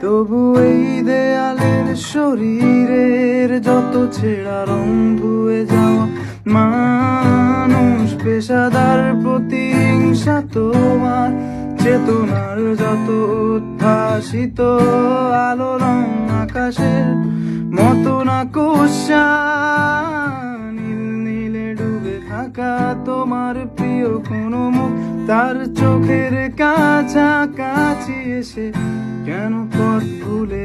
তবু এই দেয়ালের শরীরের যত ছেঁড়া রং ধুয়ে যাওয়া মানুষ, পেশাদার প্রতিহিংসা তোমার চেতনার যত উদ্ভাসিত আলো রং আকাশের মতো না কোষা নীল নীলে ডুবে থাকা তোমার প্রিয় কোনো মুখ তার চোখের কাছাকাছি এসে কেন পথ ভুলে